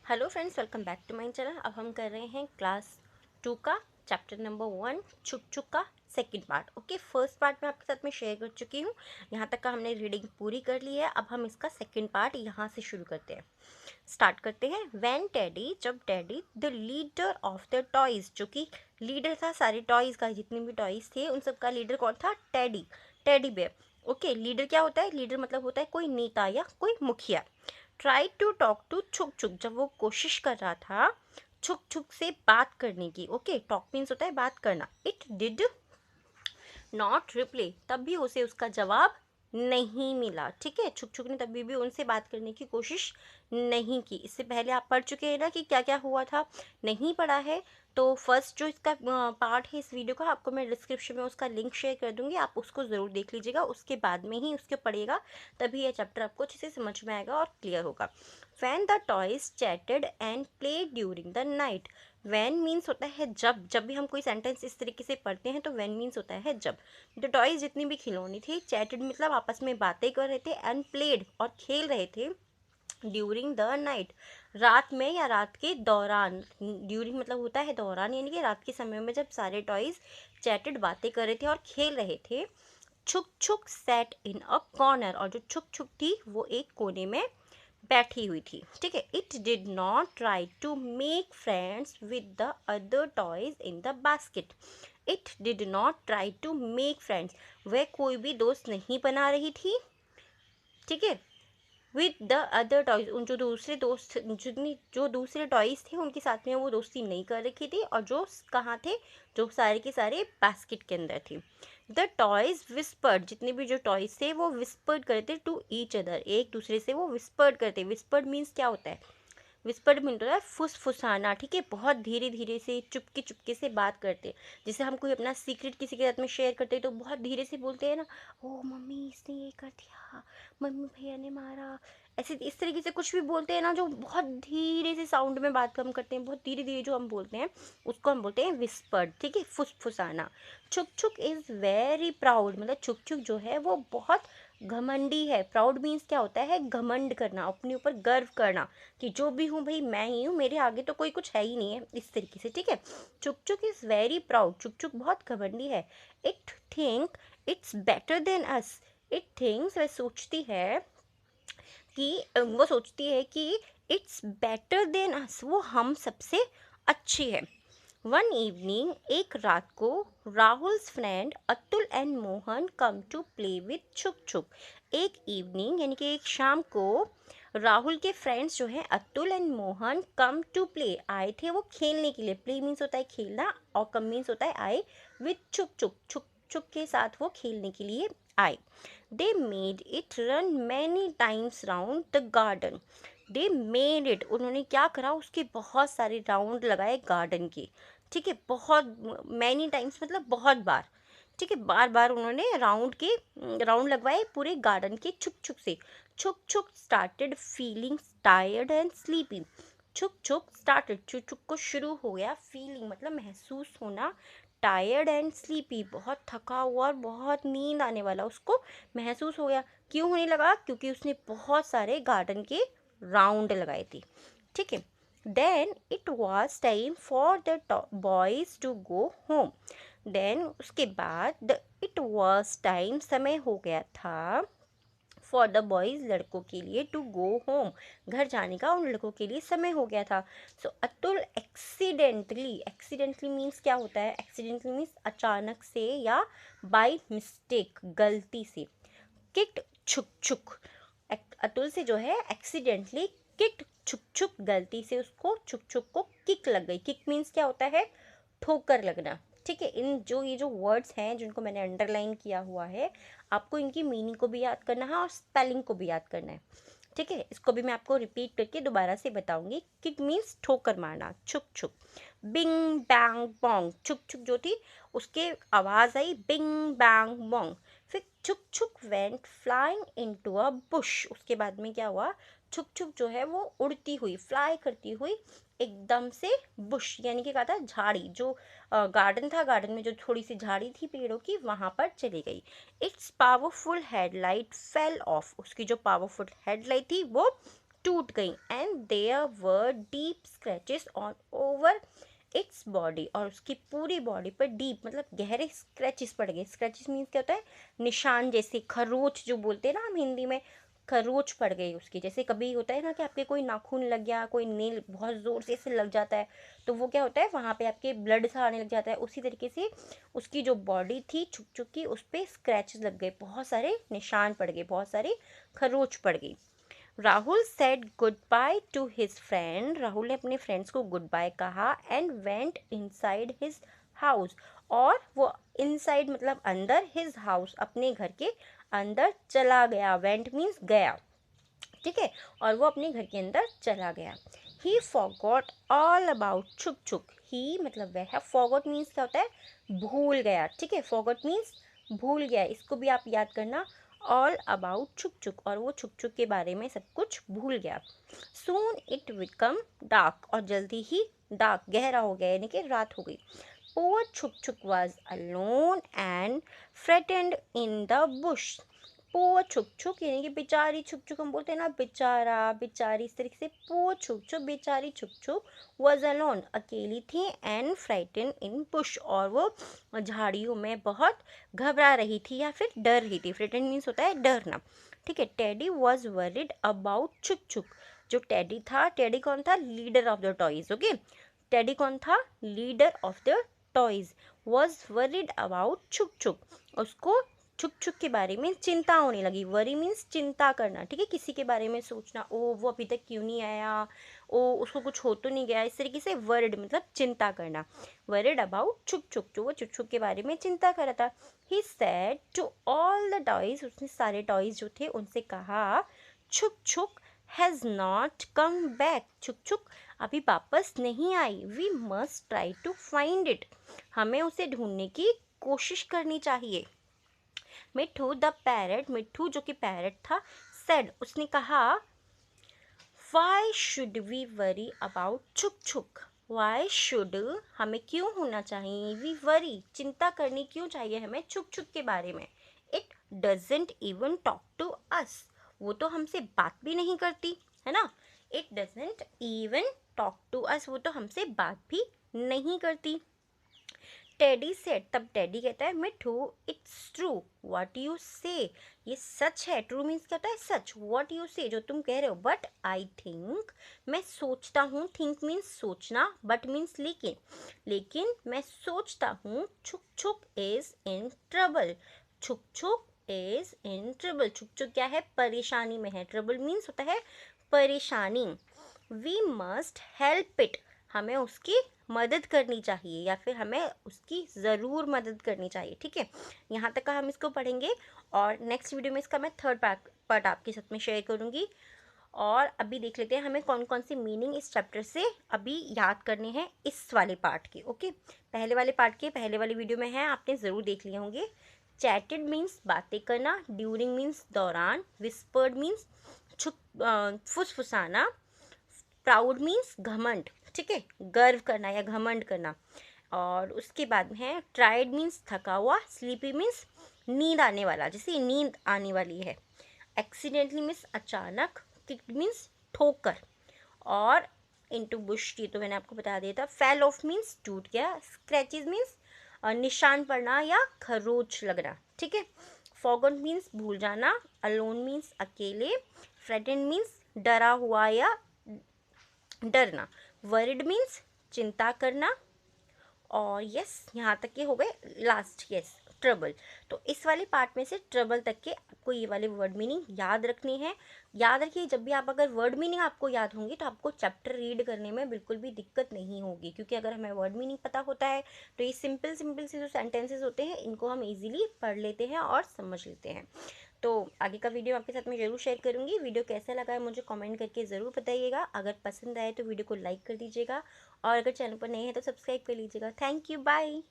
Hello friends, welcome back to my channel. अब हम कर रहे हैं क्लास 2 का चैप्टर नंबर 1 छुक छुक का second part. Okay, first part में आपके साथ में शेयर कर चुकी हूँ। यहाँ तक का हमने रीडिंग पूरी कर ली है। अब हम इसका सेकंड पार्ट यहाँ से शुरू करते हैं, स्टार्ट करते हैं। व्हेन टेडी, जब teddy the leader of the toys, जो कि लीडर था सारे टॉयज का, जितने भी टॉयज थे उन सब का लीडर कौन था? Teddy, teddy bear. Okay, leader क्या होता है? लीडर मतलब होता है कोई नेता या कोई मुखिया। ट्राई टू टॉक टू छुक छुक, जब वो कोशिश कर रहा था छुक छुक से बात करने की। ओके, टॉक मीन्स होता है बात करना। इट डिड नॉट रिप्लाई, तब भी उसे उसका जवाब नहीं मिला। ठीक है, छुक छुक ने तभी भी उनसे बात करने की कोशिश नहीं की। इससे पहले आप पढ़ चुके हैं ना कि क्या क्या हुआ था। नहीं पढ़ा है तो फर्स्ट जो इसका पार्ट है इस वीडियो का, आपको मैं डिस्क्रिप्शन में उसका लिंक शेयर कर दूंगी, आप उसको ज़रूर देख लीजिएगा। उसके बाद में ही उसके पढ़िएगा, तभी यह चैप्टर आपको अच्छे से समझ में आएगा और क्लियर होगा। When the toys chatted and play during the night. When means होता है जब, जब भी हम कोई सेंटेंस इस तरीके से पढ़ते हैं तो वैन मीन्स होता है जब। द टॉयज जितनी भी खिलौनी थी, चैटेड मतलब आपस में बातें कर रहे थे, एंड प्लेड और खेल रहे थे, ड्यूरिंग द नाइट रात में या रात के दौरान। ड्यूरिंग मतलब होता है दौरान, यानी कि रात के समय में जब सारे टॉयज चैटेड बातें कर रहे थे और खेल रहे थे। छुक छुक सेट इन अ कॉर्नर, और जो छुक छुक थी वो एक कोने में बैठी हुई थी। ठीक है, it did not try to make friends with the other toys in the basket. It did not try to make friends, वह कोई भी दोस्त नहीं बना रही थी। ठीक है, विद द अदर टॉयज, उन जो दूसरे दोस्त, जितनी जो दूसरे टॉयज थे उनके साथ में वो दोस्ती नहीं कर रखी थी, और जो कहाँ थे, जो सारे के सारे बास्केट के अंदर थे। द टॉयज विस्पर्ड, जितने भी जो टॉयज थे वो विस्पर्ड करते टू ईच अदर, एक दूसरे से वो विस्पर्ड करते। विस्पर्ड मीन्स क्या होता है? विस्पर्ड मीन होता है फुसफुसाना। ठीक है, बहुत धीरे धीरे से चुपके चुपके से बात करते। जैसे हम कोई अपना सीक्रेट किसी के साथ में शेयर करते हैं तो बहुत धीरे से बोलते हैं ना, ओ मम्मी इसने ये कर दिया, मम्मी भैया ने मारा, ऐसे इस तरीके से कुछ भी बोलते हैं ना, जो बहुत धीरे से साउंड में बात हम करते हैं, बहुत धीरे धीरे जो हम बोलते हैं उसको हम बोलते हैं विस्पर्ड। ठीक है, फुसफुसाना। छुक छुक इज़ वेरी प्राउड, मतलब छुक छुक जो है वो बहुत घमंडी है। प्राउड मीन्स क्या होता है? घमंड करना, अपने ऊपर गर्व करना, कि जो भी हूँ भाई मैं ही हूँ, मेरे आगे तो कोई कुछ है ही नहीं है, इस तरीके से। ठीक है, चुक चुक इज़ वेरी प्राउड, चुक चुक बहुत घमंडी है। It think it's better than us, it thinks, वह सोचती है कि वो सोचती है कि इट्स बेटर देन अस, वो हम सबसे अच्छी है। वन इवनिंग, एक रात को, Rahul's friend Atul and Mohan come to play with Chuk Chuk. एक इवनिंग यानी कि एक शाम को राहुल के फ्रेंड्स जो हैं Atul and Mohan come to play, आए थे वो खेलने के लिए। प्ले मीन्स होता है खेलना, और कम मीन्स होता है आए। विथ छुक छुक, छुक छुक के साथ वो खेलने के लिए आए। They made it run many times round the garden. They made it, उन्होंने क्या करा, उसके बहुत सारे राउंड लगाए गार्डन के। ठीक है, बहुत, मैनी टाइम्स मतलब बहुत बार। ठीक है, बार बार उन्होंने राउंड लगवाए पूरे गार्डन के छुक छुक से। छुक छुक started feeling tired and sleepy. छुक छुक स्टार्टेड, छुक छुक को शुरू हो गया, फीलिंग मतलब महसूस होना, टायर्ड एंड स्लीपी बहुत थका हुआ और बहुत नींद आने वाला उसको महसूस हो गया। क्यों होने लगा? क्योंकि उसने बहुत सारे गार्डन के राउंड लगाए थे। ठीक है, then it was time for the boys to go home. Then उसके बाद इट वॉज टाइम, समय हो गया था, फॉर द बॉयज, लड़कों के लिए, टू गो होम, घर जाने का उन लड़कों के लिए समय हो गया था। सो अतुल एक्सीडेंटली, एक्सीडेंटली मीन्स क्या होता है? एक्सीडेंटली मीन्स अचानक से या बाय मिस्टेक, गलती से, किक्ड छुक छुक। अतुल से जो है एक्सीडेंटली किक्ड छुक छुक, गलती से उसको छुक छुक को किक लग गई। किक मीन्स क्या होता है? ठोकर लगना। ठीक है, इन जो ये जो वर्ड्स हैं जिनको मैंने अंडरलाइन किया हुआ है, आपको इनकी मीनिंग को भी याद करना है और स्पेलिंग को भी याद करना है। ठीक है, इसको भी मैं आपको रिपीट करके दोबारा से बताऊंगी। किक मीन्स ठोकर मारना, छुक छुक। बिंग बैंग बोंग, छुक छुक जो थी उसके आवाज आई बिंग बैंग बोंग। फिर छुक छुक went flying into a bush, उसके बाद में क्या हुआ? छुक छुक जो है वो उड़ती हुई, फ्लाई करती हुई एकदम से बुश यानी कि क्या था? झाड़ी, जो गार्डन था, गार्डन में जो थोड़ी सी झाड़ी थी पेड़ों की, वहां पर चली गई। Its powerful headlight fell off, उसकी जो पावरफुल हेडलाइट थी वो टूट गई and there were deep scratches on over its body, और उसकी पूरी बॉडी पर डीप मतलब गहरे स्क्रैचेस पड़ गए। स्क्रैचेस मीन्स क्या होता है, निशान जैसे, खरोच जो बोलते हैं ना हम हिंदी में, खरोच पड़ गई उसकी। जैसे कभी होता है ना कि आपके कोई नाखून लग गया, कोई नेल बहुत ज़ोर से ऐसे लग जाता है, तो वो क्या होता है, वहाँ पे आपके ब्लड सा आने लग जाता है। उसी तरीके से उसकी जो बॉडी थी छुक छुक की, उस पर स्क्रैचेस लग गए, बहुत सारे निशान पड़ गए, बहुत सारी खरोच पड़ गई। Rahul said good by two his friend, Rahul ने अपने फ्रेंड्स को गुड बाय कहा and went inside his house, और वो इनसाइड मतलब अंदर, हिज हाउस अपने घर के अंदर चला गया। वेंट मीन्स गया, ठीक है, और वो अपने घर के अंदर चला गया। ही फॉरगॉट ऑल अबाउट छुक छुक, ही मतलब वह, फॉरगॉट मीन्स क्या होता है, भूल गया, ठीक है, फॉरगॉट मीन्स भूल गया, इसको भी आप याद करना, ऑल अबाउट छुक छुक, और वो छुक छुक के बारे में सब कुछ भूल गया। सून इट बिकम डार्क, और जल्दी ही डार्क गहरा हो गया, यानी कि रात हो गई। पोअर छुक छुक was alone and frightened in the bush, poor छुक छुक यानी कि बेचारी छुक छुक, हम बोलते हैं ना बेचारा बेचारी, इस तरीके से पोअर छुक छुक बेचारी छुक छुक वॉज अलोन अकेली थी, एंड फ्राइटन इन बुश, और वो झाड़ियों में बहुत घबरा रही थी या फिर डर रही थी। फ्राइटन मीन्स होता है डरना, ठीक है। Teddy was worried about Chuk छुक, जो टेडी था, टेडी कौन था, leader of the toys, okay, teddy कौन था, leader of the toys, was worried about Chuk छुक, उसको छुक छुक के बारे में चिंता होने लगी। वरी मीन्स चिंता करना, ठीक है, किसी के बारे में सोचना, ओ वो अभी तक क्यों नहीं आया, ओ उसको कुछ हो तो नहीं गया, इस तरीके से वर्ड मतलब चिंता करना। वरिड अबाउट छुक छुक, जो वो छुक छुक के बारे में चिंता कर रहा था। He said to all the toys, उसने सारे टॉयज जो थे उनसे कहा, छुक छुक हैज़ नॉट कम बैक, छुक छुक अभी वापस नहीं आई, we must try to find it, हमें उसे ढूंढने की कोशिश करनी चाहिए। मिट्ठू द पैरट, मिट्ठू जो कि पैरट था, सेड उसने कहा, why should we worry about Chuk Chuk, why should हमें क्यों होना चाहिए, वी वरी चिंता करनी क्यों चाहिए हमें छुक छुक के बारे में, it doesn't even talk to us, वो तो हमसे बात भी नहीं करती है ना, it doesn't even talk to us, वो तो हमसे बात भी नहीं करती। टेडी सेड, तब टेडी कहता है, मिठू इट्स ट्रू व्हाट यू से, ये सच है, ट्रू मीन्स क्या होता है, सच, व्हाट यू से जो तुम कह रहे हो, बट आई थिंक मैं सोचता हूँ, थिंक मीन्स सोचना, बट मीन्स लेकिन, लेकिन मैं सोचता हूँ छुक छुक इज इन ट्रबल, छुक छुक इज इन ट्रबल, छुक छुक क्या है, परेशानी में है, ट्रबल मीन्स होता है परेशानी। वी मस्ट हेल्प इट, हमें उसकी मदद करनी चाहिए, या फिर हमें उसकी ज़रूर मदद करनी चाहिए, ठीक है। यहाँ तक का हम इसको पढ़ेंगे, और नेक्स्ट वीडियो में इसका मैं थर्ड पार्ट आपके साथ में शेयर करूँगी। और अभी देख लेते हैं हमें कौन कौन सी मीनिंग इस चैप्टर से अभी याद करने हैं इस वाले पार्ट के, ओके। पहले वाले पार्ट के पहले वाली वीडियो में है, आपने ज़रूर देख लिए होंगे। चैटेड मीन्स बातें करना, ड्यूरिंग मीन्स दौरान, विस्पर्ड मीन्स फुसफुसाना, प्राउड मीन्स घमंड, ठीक है, गर्व करना या घमंड करना। और उसके बाद में है ट्राइड मीन्स थका हुआ, स्लीपी मीन्स नींद आने वाला, जैसे नींद आने वाली है। एक्सीडेंटली मीन्स अचानक, किक मीन्स ठोकर, और इनटू बुश, ये तो मैंने आपको बता दिया था। फेल ऑफ मीन्स टूट गया, स्क्रैचेस मीन्स निशान पड़ना या खरोच लगना, ठीक है। फॉरगॉट मीन्स भूल जाना, अलोन मीन्स अकेले, फ्रेटेंड मीन्स डरा हुआ या डरना, वरिड मीन्स चिंता करना, और यस यहाँ तक के हो गए लास्ट, यस ट्रबल। तो इस वाले पार्ट में से ट्रबल तक के आपको ये वाले वर्ड मीनिंग याद रखने हैं। याद रखिए, जब भी आप अगर वर्ड मीनिंग आपको याद होंगी तो आपको चैप्टर रीड करने में बिल्कुल भी दिक्कत नहीं होगी, क्योंकि अगर हमें वर्ड मीनिंग पता होता है तो ये सिंपल सिंपल से जो सेंटेंसेस होते हैं इनको हम ईजिली पढ़ लेते हैं और समझ लेते हैं। तो आगे का वीडियो आपके साथ में ज़रूर शेयर करूँगी। वीडियो कैसा लगा है मुझे कमेंट करके ज़रूर बताइएगा। अगर पसंद आए तो वीडियो को लाइक कर दीजिएगा, और अगर चैनल पर नए हैं तो सब्सक्राइब कर लीजिएगा। Thank you, bye.